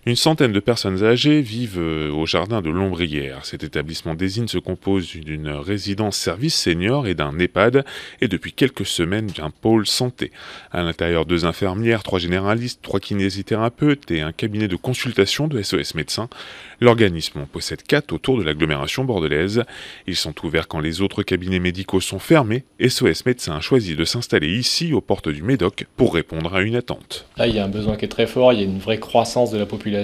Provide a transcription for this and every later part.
Une centaine de personnes âgées vivent au jardin de l'Ombrière. Cet établissement d'Ésine se compose d'une résidence service senior et d'un EHPAD, et depuis quelques semaines d'un pôle santé. À l'intérieur, 2 infirmières, 3 généralistes, 3 kinésithérapeutes et un cabinet de consultation de SOS Médecins. L'organisme en possède 4 autour de l'agglomération bordelaise. Ils sont ouverts quand les autres cabinets médicaux sont fermés. SOS Médecins a choisi de s'installer ici, aux portes du Médoc, pour répondre à une attente. Là, il y a un besoin qui est très fort, il y a une vraie croissance de la population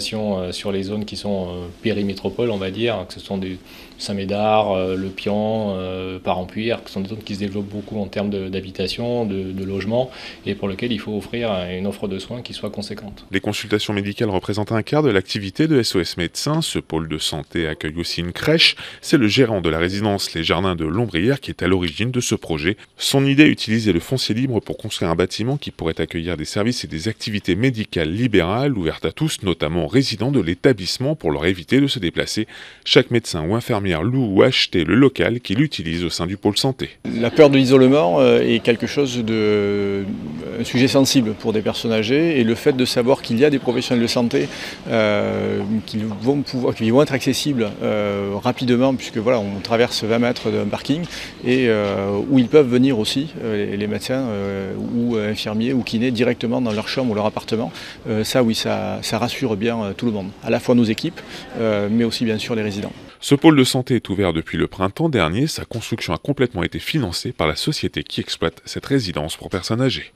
sur les zones qui sont périmétropoles, on va dire, que ce sont des Saint-Médard, Le Pian, Parampuire, qui sont des zones qui se développent beaucoup en termes d'habitation, de logement, et pour lesquelles il faut offrir une offre de soins qui soit conséquente. Les consultations médicales représentent un quart de l'activité de SOS Médecins. Ce pôle de santé accueille aussi une crèche. C'est le gérant de la résidence Les Jardins de l'Ombrière qui est à l'origine de ce projet. Son idée, utiliser le foncier libre pour construire un bâtiment qui pourrait accueillir des services et des activités médicales libérales ouvertes à tous, notamment aux résidents de l'établissement, pour leur éviter de se déplacer. Chaque médecin ou infirmière loue ou achète le local qu'il utilise au sein du pôle santé. La peur de l'isolement est quelque chose un sujet sensible pour des personnes âgées, et le fait de savoir qu'il y a des professionnels de santé qui vont être accessibles rapidement, puisque voilà, on traverse 20 mètres d'un parking, et où ils peuvent venir aussi, les médecins ou infirmiers ou kinés, directement dans leur chambre ou leur appartement. Ça rassure bien tout le monde, à la fois nos équipes, mais aussi bien sûr les résidents. Ce pôle de santé est ouvert depuis le printemps dernier. Sa construction a complètement été financée par la société qui exploite cette résidence pour personnes âgées.